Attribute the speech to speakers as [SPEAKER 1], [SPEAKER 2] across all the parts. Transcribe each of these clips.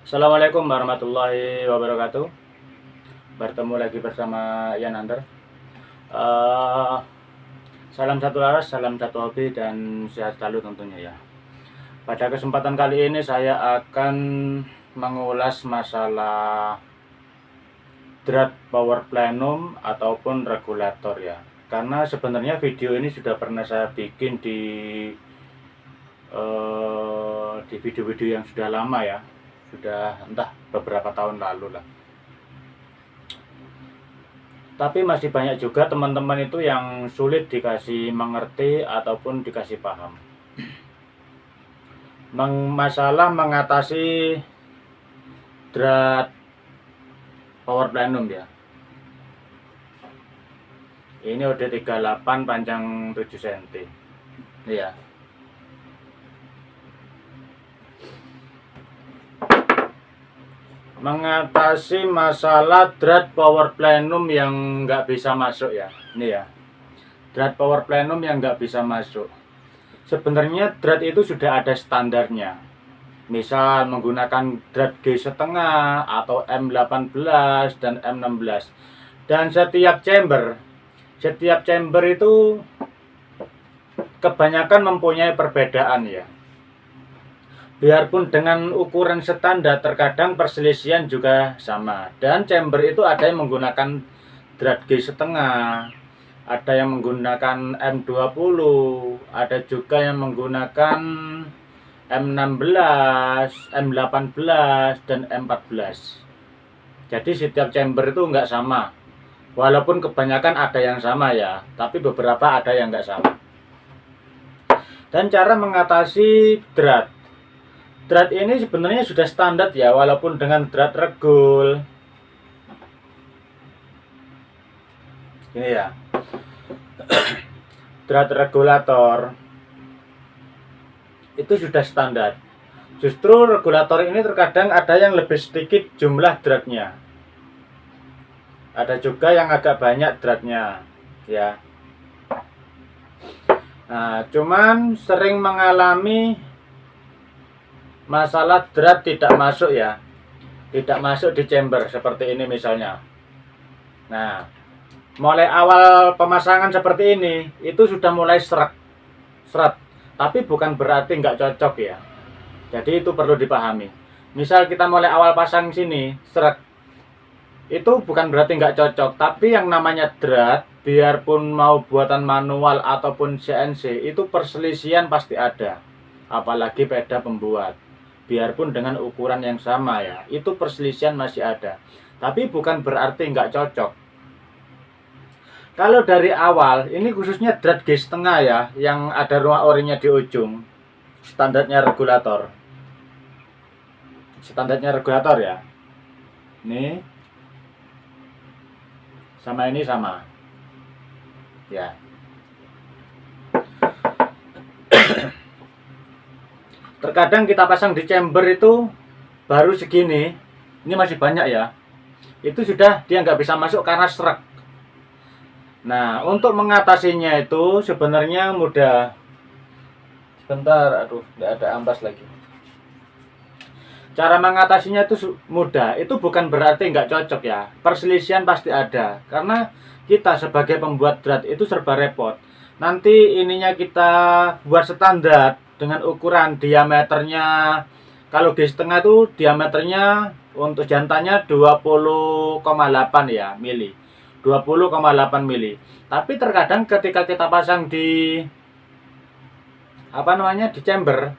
[SPEAKER 1] Assalamualaikum warahmatullahi wabarakatuh. Bertemu lagi bersama Ian Hunter. Eh, Salam satu laras, salam satu hobi, dan sehat selalu tentunya ya. Pada kesempatan kali ini saya akan mengulas masalah drat power plenum ataupun regulator ya. Karena sebenarnya video ini sudah pernah saya bikin di video-video yang sudah lama ya. Sudah entah beberapa tahun lalu lah. Tapi masih banyak juga teman-teman itu yang sulit dikasih mengerti ataupun dikasih paham. Masalah mengatasi drat power plenum ya. Ini udah 38 panjang 7 cm. Iya. Mengatasi masalah drat power plenum yang nggak bisa masuk ya. Ini ya, drat power plenum yang nggak bisa masuk. Sebenarnya drat itu sudah ada standarnya. Misal menggunakan drat G setengah atau M18 dan M16. Dan setiap chamber itu kebanyakan mempunyai perbedaan ya. Biarpun dengan ukuran standar, terkadang perselisihan juga sama. Dan chamber itu ada yang menggunakan drat G setengah, ada yang menggunakan M20, ada juga yang menggunakan M16, M18, dan M14. Jadi setiap chamber itu nggak sama. Walaupun kebanyakan ada yang sama ya, tapi beberapa ada yang nggak sama. Dan cara mengatasi drat ini sebenarnya sudah standar ya, walaupun dengan drat regul. Ini ya. Drat regulator itu sudah standar. Justru regulator ini terkadang ada yang lebih sedikit jumlah dratnya. Ada juga yang agak banyak dratnya ya. Nah, cuman sering mengalami masalah drat tidak masuk ya, tidak masuk di chamber seperti ini misalnya. Nah, mulai awal pemasangan seperti ini itu sudah mulai seret, tapi bukan berarti nggak cocok ya. Jadi itu perlu dipahami. Misal kita mulai awal pasang sini seret, itu bukan berarti nggak cocok, tapi yang namanya drat, biarpun mau buatan manual ataupun CNC, itu perselisihan pasti ada, apalagi peda pembuat. Biarpun dengan ukuran yang sama ya, itu perselisihan masih ada. Tapi bukan berarti nggak cocok. Kalau dari awal, ini khususnya drat G setengah ya, yang ada ruang orinya di ujung. Standarnya regulator. Standarnya regulator ya. Ini sama ini sama. Ya. Terkadang kita pasang di chamber itu baru segini, ini masih banyak ya, itu sudah dia nggak bisa masuk karena serak. Nah, untuk mengatasinya itu sebenarnya mudah. Sebentar, aduh, nggak ada ampas lagi. Cara mengatasinya itu mudah, itu bukan berarti nggak cocok ya, perselisihan pasti ada, karena kita sebagai pembuat drat itu serba repot. Nanti ininya kita buat standar dengan ukuran diameternya, kalau G setengah itu diameternya untuk jantannya 20,8 ya mili, 20,8 mili. Tapi terkadang ketika kita pasang di di chamber,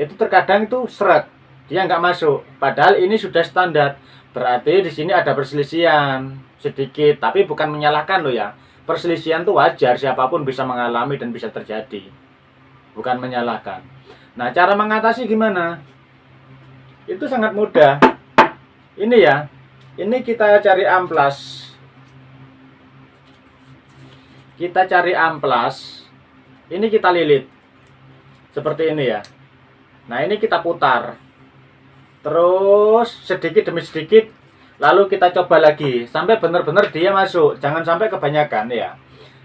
[SPEAKER 1] itu terkadang itu seret, dia nggak masuk. Padahal ini sudah standar. Berarti di sini ada perselisihan sedikit, tapi bukan menyalahkan loh ya. Perselisihan itu wajar, siapapun bisa mengalami dan bisa terjadi. Bukan menyalahkan. Nah, cara mengatasi gimana? Itu sangat mudah. Ini ya. Ini kita cari amplas. Kita cari amplas. Ini kita lilit. Seperti ini ya. Nah, ini kita putar. Terus sedikit demi sedikit, lalu kita coba lagi sampai benar-benar dia masuk. Jangan sampai kebanyakan ya.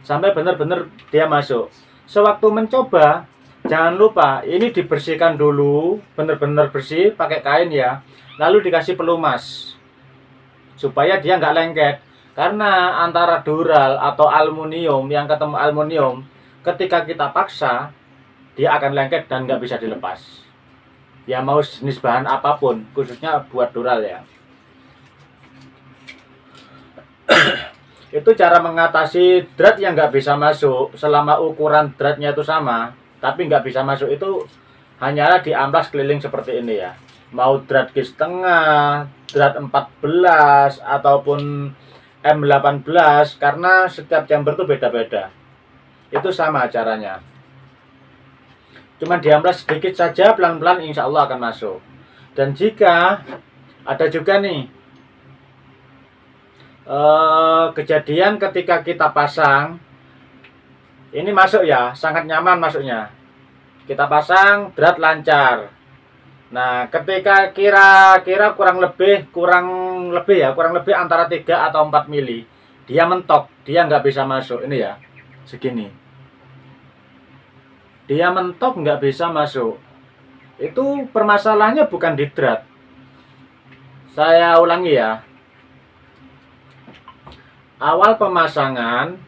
[SPEAKER 1] Sampai benar-benar dia masuk. Sewaktu mencoba, Jangan lupa ini dibersihkan dulu, benar-benar bersih pakai kain ya. Lalu dikasih pelumas supaya dia nggak lengket. Karena antara dural atau aluminium yang ketemu aluminium, ketika kita paksa dia akan lengket dan nggak bisa dilepas. Ya mau jenis bahan apapun, khususnya buat dural ya. Itu cara mengatasi drat yang nggak bisa masuk. Selama ukuran dratnya itu sama tapi nggak bisa masuk, itu hanyalah diamplas keliling seperti ini ya. Mau drat G setengah, drat 14 ataupun M18, karena setiap chamber itu beda-beda. Itu sama caranya. Cuma diamplas sedikit saja, pelan-pelan insya Allah akan masuk. Dan jika ada juga nih kejadian ketika kita pasang ini masuk ya, sangat nyaman masuknya. Kita pasang, drat lancar. Nah, ketika kira-kira kurang lebih antara 3 atau 4 mili, dia mentok, dia nggak bisa masuk. Ini ya, segini. Dia mentok nggak bisa masuk. Itu permasalahannya bukan di drat. Saya ulangi ya. Awal pemasangan,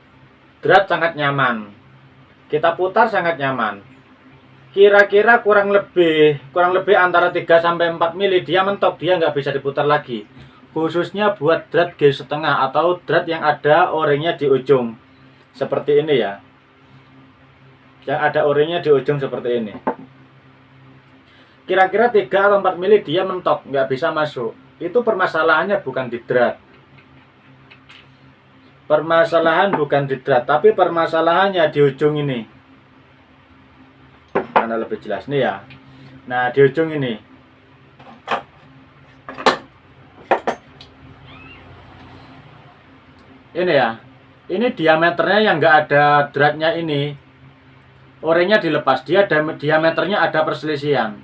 [SPEAKER 1] drat sangat nyaman. Kita putar sangat nyaman. Kira-kira kurang lebih antara 3 sampai 4 mili dia mentok, dia nggak bisa diputar lagi. Khususnya buat drat G setengah atau drat yang ada o-ringnya di ujung. Seperti ini ya. Yang ada o-ringnya di ujung seperti ini. Kira-kira 3 atau 4 mili dia mentok, nggak bisa masuk. Itu permasalahannya bukan di drat. Permasalahan bukan di drat, tapi permasalahannya di ujung ini. Mana lebih jelas nih ya. Nah, di ujung ini. Ini ya. Ini diameternya yang nggak ada dratnya ini. O-ringnya dilepas, dia diameternya ada perselisihan.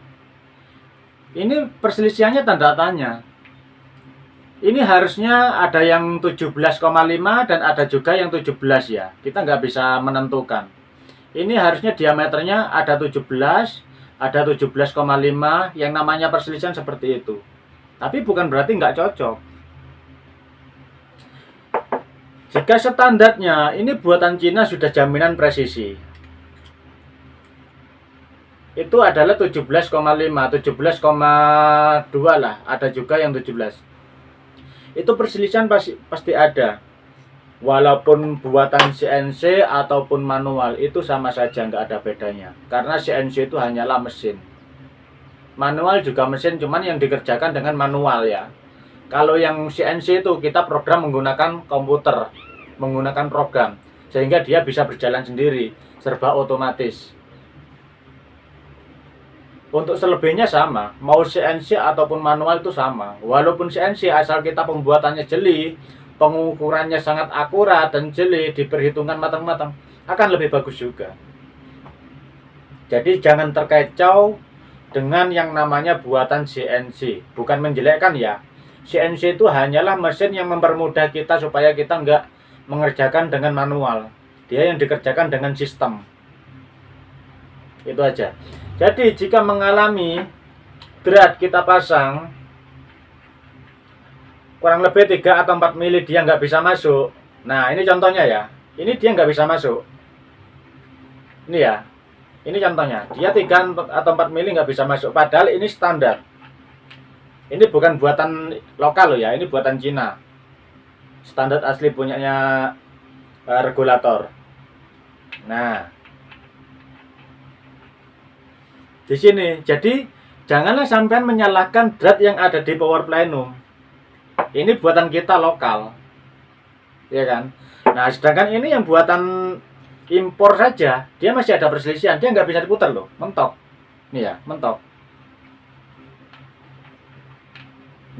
[SPEAKER 1] Ini perselisihannya tanda tanya. Ini harusnya ada yang 17,5 dan ada juga yang 17 ya. Kita nggak bisa menentukan. Ini harusnya diameternya ada 17, ada 17,5. Yang namanya perselisihan seperti itu. Tapi bukan berarti nggak cocok. Jika standarnya ini buatan Cina sudah jaminan presisi. Itu adalah 17,5, 17,2 lah. Ada juga yang 17. Itu perselisihan pasti ada. Walaupun buatan CNC ataupun manual, itu sama saja, nggak ada bedanya. Karena CNC itu hanyalah mesin. Manual juga mesin, cuman yang dikerjakan dengan manual ya. Kalau yang CNC itu kita program menggunakan komputer, menggunakan program, sehingga dia bisa berjalan sendiri, serba otomatis. Untuk selebihnya sama, mau CNC ataupun manual itu sama. Walaupun CNC asal kita pembuatannya jeli, pengukurannya sangat akurat dan jeli, diperhitungkan matang-matang, akan lebih bagus juga. Jadi jangan terkecoh dengan yang namanya buatan CNC. Bukan menjelekkan ya. CNC itu hanyalah mesin yang mempermudah kita supaya kita nggak mengerjakan dengan manual. Dia yang dikerjakan dengan sistem. Itu aja. Jadi jika mengalami drat kita pasang kurang lebih 3 atau 4 mili dia nggak bisa masuk. Nah ini contohnya ya. Ini dia nggak bisa masuk. Ini ya. Ini contohnya. Dia 3 atau 4 mili nggak bisa masuk. Padahal ini standar. Ini bukan buatan lokal loh ya. Ini buatan Cina. Standar asli punyanya regulator. Nah. Di sini, jadi janganlah sampean menyalahkan drat yang ada di power plenum. Ini buatan kita lokal, ya kan? Nah, sedangkan ini yang buatan impor saja, dia masih ada perselisihan, dia nggak bisa diputar loh, mentok. Nih ya, mentok.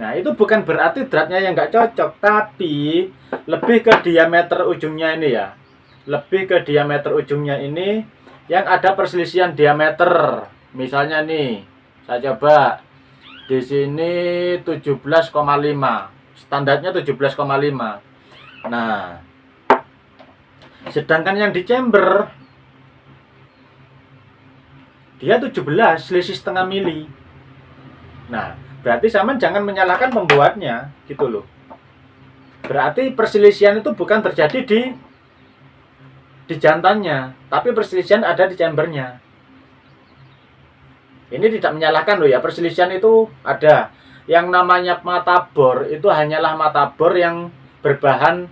[SPEAKER 1] Nah, itu bukan berarti dratnya yang nggak cocok, tapi lebih ke diameter ujungnya ini ya, lebih ke diameter ujungnya ini yang ada perselisihan diameter. Misalnya nih, saya coba di sini 17,5. Standarnya 17,5. Nah, sedangkan yang di chamber dia 17, selisih setengah mili. Nah, berarti sama jangan menyalahkan pembuatnya, gitu loh. Berarti perselisihan itu bukan terjadi di jantannya, tapi perselisihan ada di chambernya. Ini tidak menyalahkan loh ya, perselisihan itu ada. Yang namanya mata bor itu hanyalah mata bor yang berbahan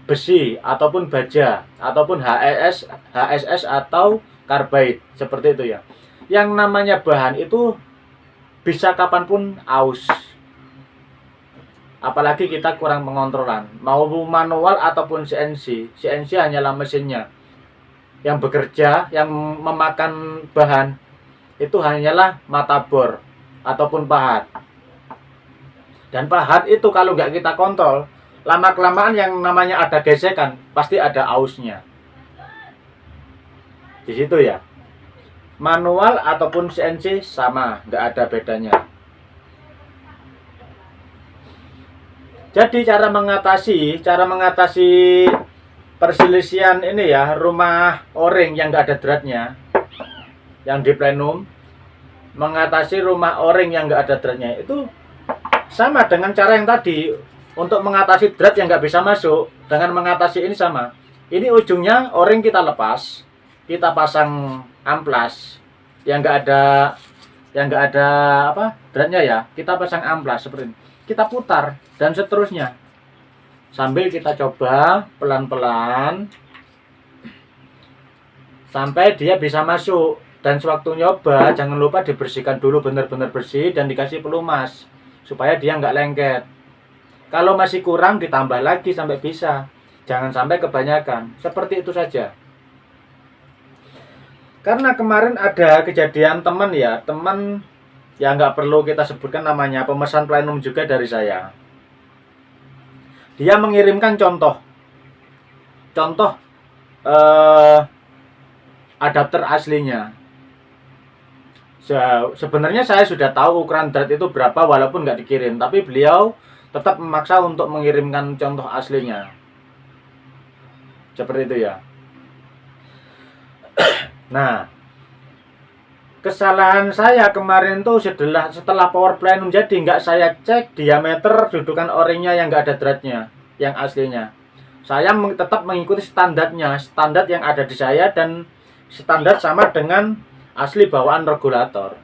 [SPEAKER 1] besi ataupun baja ataupun HSS atau karbide, seperti itu ya. Yang namanya bahan itu bisa kapanpun aus. Apalagi kita kurang pengontrolan, mau manual ataupun CNC. CNC hanyalah mesinnya yang bekerja, yang memakan bahan itu hanyalah mata bor ataupun pahat. Dan pahat itu kalau nggak kita kontrol, lama-kelamaan yang namanya ada gesekan, pasti ada ausnya. Di situ ya. Manual ataupun CNC sama, nggak ada bedanya. Jadi cara mengatasi perselisihan ini ya, rumah O-ring yang nggak ada dratnya, yang di plenum, mengatasi rumah O-ring yang nggak ada dratnya itu sama dengan cara yang tadi. Untuk mengatasi drat yang nggak bisa masuk, dengan mengatasi ini sama. Ini ujungnya O-ring kita lepas, kita pasang amplas yang nggak ada apa dratnya ya, kita pasang amplas seperti ini, kita putar dan seterusnya sambil kita coba pelan-pelan sampai dia bisa masuk. Dan sewaktu nyoba jangan lupa dibersihkan dulu benar-benar bersih dan dikasih pelumas supaya dia nggak lengket. Kalau masih kurang ditambah lagi sampai bisa, jangan sampai kebanyakan. Seperti itu saja. Karena kemarin ada kejadian teman ya nggak perlu kita sebutkan namanya, pemesan plenum juga dari saya. Dia mengirimkan contoh adapter aslinya. Sebenarnya saya sudah tahu ukuran drat itu berapa walaupun nggak dikirim, tapi beliau tetap memaksa untuk mengirimkan contoh aslinya. Seperti itu ya. Nah, kesalahan saya kemarin tuh setelah power plenum jadi nggak saya cek diameter dudukan O-ringnya yang nggak ada dratnya, yang aslinya. Saya tetap mengikuti standar yang ada di saya dan standar sama dengan asli bawaan regulator.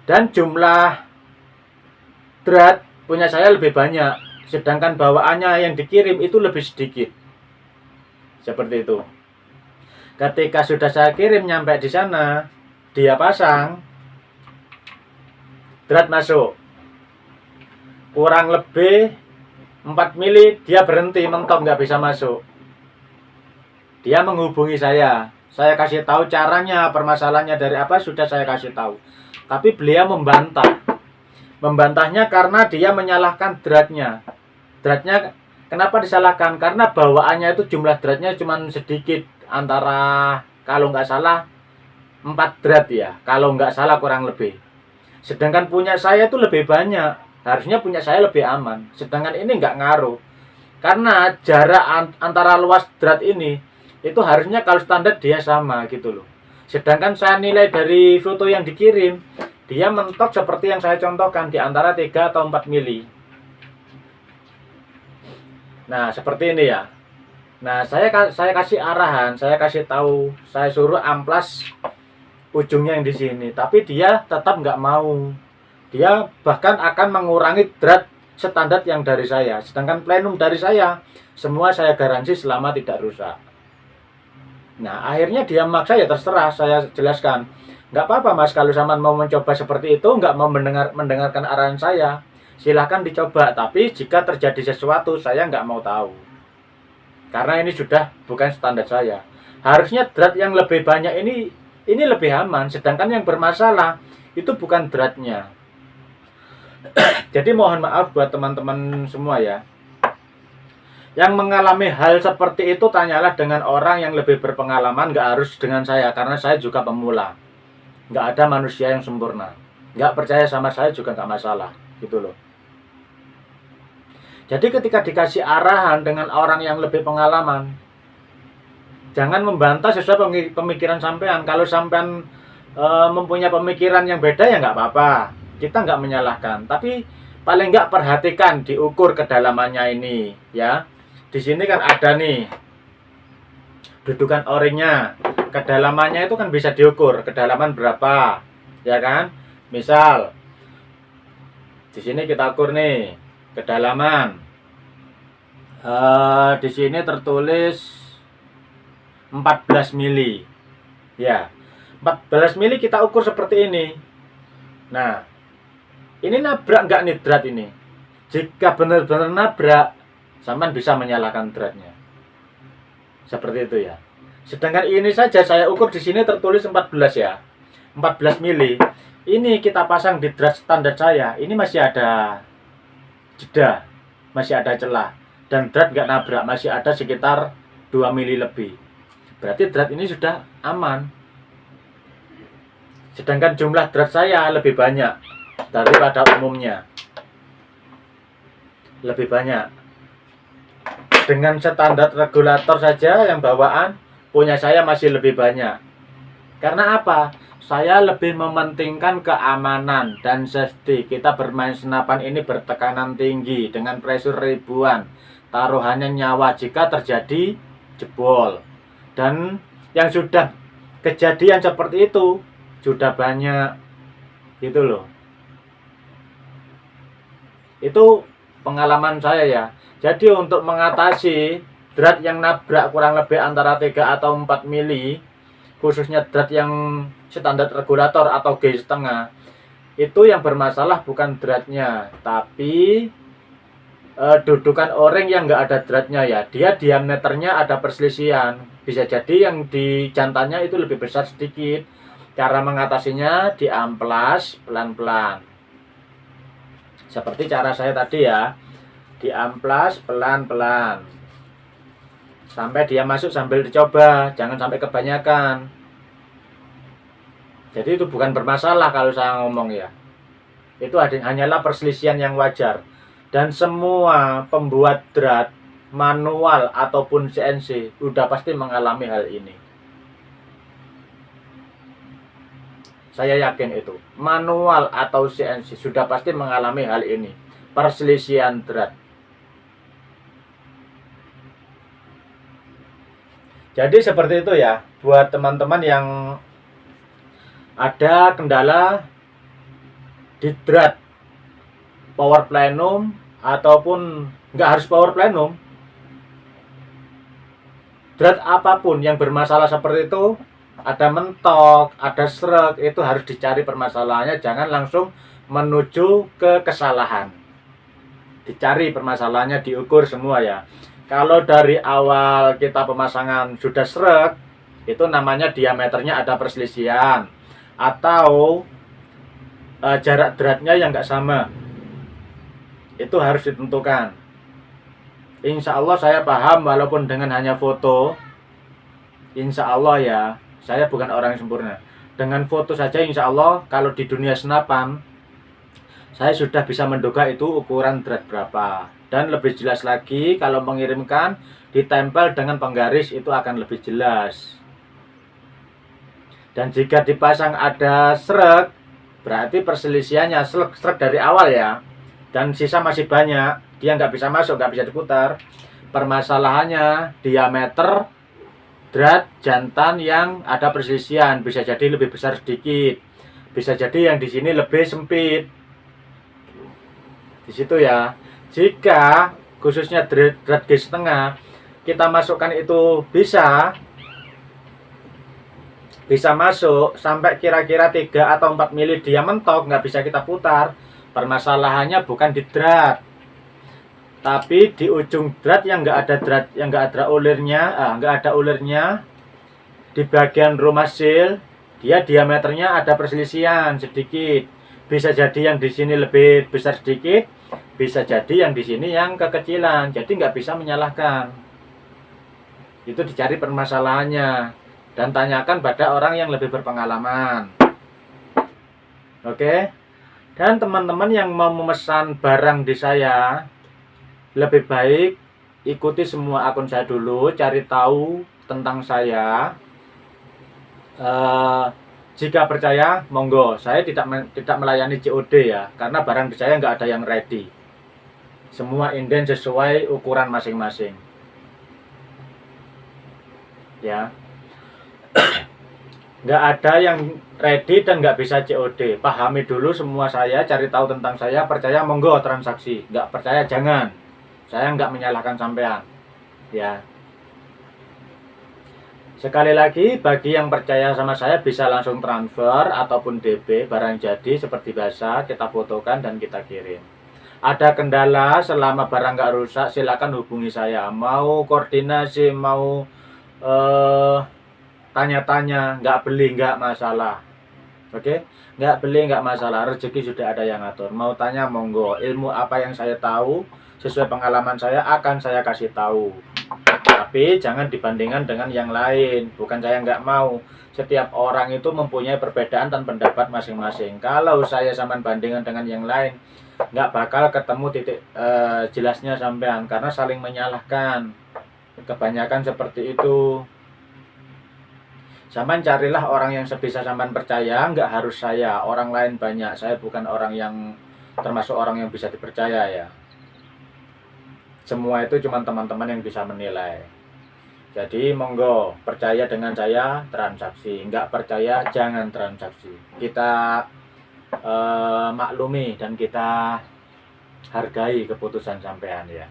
[SPEAKER 1] Dan jumlah drat punya saya lebih banyak, sedangkan bawaannya yang dikirim itu lebih sedikit. Seperti itu. Ketika sudah saya kirim nyampe di sana, dia pasang, drat masuk. Kurang lebih 4 mili dia berhenti mentok, nggak bisa masuk. Dia menghubungi saya kasih tahu caranya, permasalahannya dari apa sudah saya kasih tahu. Tapi beliau membantah. Membantahnya karena dia menyalahkan dratnya. Dratnya kenapa disalahkan? Karena bawaannya itu jumlah dratnya cuma sedikit, antara kalau nggak salah 4 drat ya, kalau nggak salah kurang lebih. Sedangkan punya saya itu lebih banyak, harusnya punya saya lebih aman. Sedangkan ini nggak ngaruh, karena jarak antara luas drat ini itu harusnya kalau standar dia sama gitu loh. Sedangkan saya nilai dari foto yang dikirim, dia mentok seperti yang saya contohkan di antara 3 atau 4 mili. Nah, seperti ini ya. Nah, saya kasih arahan, saya kasih tahu, saya suruh amplas ujungnya yang di sini, tapi dia tetap nggak mau. Dia bahkan akan mengurangi drat standar yang dari saya. Sedangkan plenum dari saya, semua saya garansi selama tidak rusak. Nah, akhirnya dia maksa, ya terserah, saya jelaskan. Nggak apa-apa mas, kalau sama mau mencoba seperti itu, nggak mau mendengarkan arahan saya, silahkan dicoba. Tapi jika terjadi sesuatu, saya nggak mau tahu. Karena ini sudah bukan standar saya. Harusnya drat yang lebih banyak ini lebih aman. Sedangkan yang bermasalah itu bukan dratnya. Jadi mohon maaf buat teman-teman semua ya. Yang mengalami hal seperti itu tanyalah dengan orang yang lebih berpengalaman, nggak harus dengan saya, karena saya juga pemula. Nggak ada manusia yang sempurna. Nggak percaya sama saya juga nggak masalah, gitu loh. Jadi ketika dikasih arahan dengan orang yang lebih pengalaman, Jangan membantah sesuai pemikiran sampean. Kalau sampean mempunyai pemikiran yang beda ya nggak apa-apa. Kita nggak menyalahkan. Tapi paling nggak perhatikan diukur kedalamannya ini, ya. Di sini kan ada nih dudukan oringnya. Kedalamannya itu kan bisa diukur. Kedalaman berapa, ya kan? Misal di sini kita ukur nih kedalaman. Di sini tertulis 14 mili. Ya, 14 mili kita ukur seperti ini. Nah, ini nabrak nggak nih drat ini? Jika benar-benar nabrak, sampean bisa menyalakan dratnya. Seperti itu ya. Sedangkan ini saja saya ukur di sini tertulis 14 ya. 14 mili. Ini kita pasang di drat standar saya. Ini masih ada jeda, masih ada celah. Dan drat nggak nabrak, masih ada sekitar 2 mili lebih. Berarti drat ini sudah aman. Sedangkan jumlah drat saya lebih banyak daripada umumnya. Lebih banyak. Dengan standar regulator saja yang bawaan, punya saya masih lebih banyak. Karena apa? Saya lebih mementingkan keamanan dan safety. Kita bermain senapan ini bertekanan tinggi dengan pressure ribuan. Taruhannya nyawa jika terjadi jebol. Dan yang sudah kejadian seperti itu sudah banyak. Gitu loh. Itu pengalaman saya ya. Jadi untuk mengatasi drat yang nabrak kurang lebih antara 3 atau 4 mili, khususnya drat yang standar regulator atau G setengah, itu yang bermasalah bukan dratnya, tapi dudukan oring yang nggak ada dratnya ya. Dia diameternya ada perselisihan. Bisa jadi yang di jantannya itu lebih besar sedikit. Cara mengatasinya diamplas pelan-pelan. Seperti cara saya tadi ya. Diamplas pelan-pelan. Sampai dia masuk sambil dicoba. Jangan sampai kebanyakan. Jadi itu bukan bermasalah kalau saya ngomong ya. Itu hanyalah perselisihan yang wajar. Dan semua pembuat drat, manual ataupun CNC, udah pasti mengalami hal ini. Saya yakin itu. Manual atau CNC sudah pasti mengalami hal ini. Perselisihan drat. Jadi seperti itu ya. Buat teman-teman yang ada kendala di drat power plenum ataupun nggak harus power plenum, drat apapun yang bermasalah seperti itu, ada mentok, ada srek, itu harus dicari permasalahannya. Jangan langsung menuju ke kesalahan. Dicari permasalahannya, diukur semua ya. Kalau dari awal kita pemasangan sudah srek, itu namanya diameternya ada perselisihan atau jarak dratnya yang nggak sama. Itu harus ditentukan. Insya Allah saya paham, walaupun dengan hanya foto, insya Allah ya, saya bukan orang yang sempurna. Dengan foto saja insya Allah, kalau di dunia senapan, saya sudah bisa menduga itu ukuran drat berapa. Dan lebih jelas lagi, kalau mengirimkan, ditempel dengan penggaris, itu akan lebih jelas. Dan jika dipasang ada srek, berarti perselisihannya srek dari awal ya. Dan sisa masih banyak, dia nggak bisa masuk, nggak bisa diputar. Permasalahannya diameter drat jantan yang ada perselisihan, bisa jadi lebih besar sedikit, bisa jadi yang di sini lebih sempit. Di situ ya. Jika khususnya drat G setengah kita masukkan itu bisa masuk sampai kira-kira 3 atau 4 mili, dia mentok, nggak bisa kita putar. Permasalahannya bukan di drat, tapi di ujung drat yang nggak ada ulirnya, di bagian rumah seal, dia diameternya ada perselisihan sedikit. Bisa jadi yang di sini lebih besar sedikit, bisa jadi yang di sini yang kekecilan. Jadi nggak bisa menyalahkan. Itu dicari permasalahannya dan tanyakan pada orang yang lebih berpengalaman. Oke. Dan teman-teman yang mau memesan barang di saya, lebih baik ikuti semua akun saya dulu, cari tahu tentang saya. Jika percaya, monggo. Saya tidak melayani COD ya, karena barang di saya nggak ada yang ready. Semua inden sesuai ukuran masing-masing. Ya, nggak ada yang ready dan nggak bisa COD. Pahami dulu semua saya, cari tahu tentang saya, percaya monggo transaksi, nggak percaya jangan. Saya nggak menyalahkan sampean. Ya. Sekali lagi, bagi yang percaya sama saya bisa langsung transfer ataupun DP barang jadi seperti biasa, kita fotokan dan kita kirim. Ada kendala selama barang nggak rusak, silakan hubungi saya. Mau koordinasi, mau tanya-tanya, nggak beli nggak masalah. Oke, nggak beli nggak masalah, rezeki sudah ada yang ngatur. Mau tanya monggo, ilmu apa yang saya tahu sesuai pengalaman saya akan saya kasih tahu. Tapi jangan dibandingkan dengan yang lain. Bukan saya nggak mau, setiap orang itu mempunyai perbedaan dan pendapat masing-masing. Kalau saya sama bandingkan dengan yang lain, nggak bakal ketemu titik jelasnya sampean, karena saling menyalahkan. Kebanyakan seperti itu. Sampean carilah orang yang sebisa sampean percaya, nggak harus saya. Orang lain banyak, saya bukan orang yang termasuk orang yang bisa dipercaya ya. Semua itu cuma teman-teman yang bisa menilai. Jadi monggo, percaya dengan saya transaksi, nggak percaya jangan transaksi. Kita maklumi dan kita hargai keputusan sampean ya.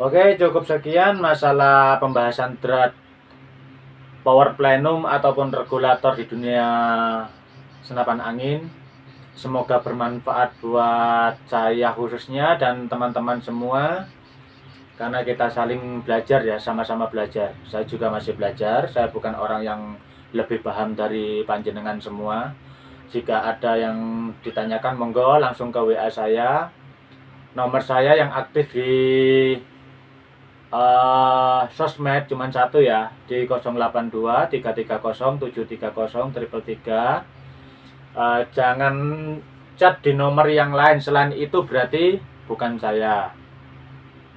[SPEAKER 1] Oke, cukup sekian masalah pembahasan drat power plenum ataupun regulator di dunia senapan angin. Semoga bermanfaat buat saya khususnya dan teman-teman semua, karena kita saling belajar ya, sama-sama belajar. Saya juga masih belajar, saya bukan orang yang lebih paham dari panjenengan semua. Jika ada yang ditanyakan monggo langsung ke WA saya. Nomor saya yang aktif di sosmed cuma satu ya, di 082 330 730 333. Jangan chat di nomor yang lain selain itu, berarti bukan saya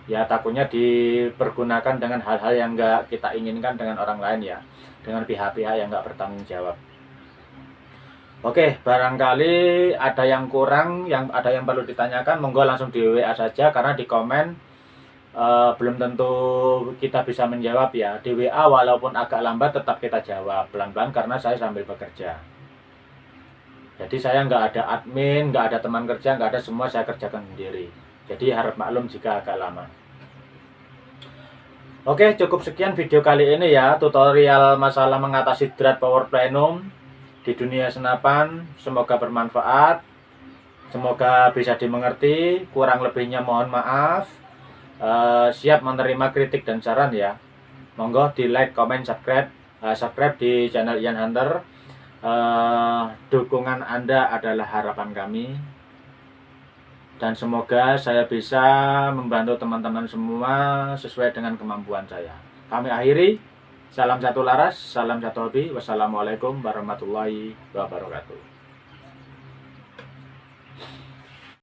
[SPEAKER 1] ya. Takutnya dipergunakan dengan hal-hal yang nggak kita inginkan dengan orang lain ya, dengan pihak-pihak yang nggak bertanggung jawab. Oke, barangkali ada yang kurang, ada yang perlu ditanyakan, monggo langsung di WA saja, karena di komen belum tentu kita bisa menjawab ya. Di WA walaupun agak lambat tetap kita jawab pelan-pelan, karena saya sambil bekerja. Jadi saya nggak ada admin, nggak ada teman kerja, nggak ada, semua saya kerjakan sendiri. Jadi harap maklum jika agak lama. Oke, cukup sekian video kali ini ya, tutorial masalah mengatasi drat power plenum di dunia senapan. Semoga bermanfaat, semoga bisa dimengerti. Kurang lebihnya mohon maaf. Siap menerima kritik dan saran ya. Monggo di like, comment, subscribe di channel Ian Hunter. Dukungan Anda adalah harapan kami, dan semoga saya bisa membantu teman-teman semua sesuai dengan kemampuan saya. Kami akhiri, salam satu laras, salam satu hobi. Wassalamualaikum warahmatullahi wabarakatuh.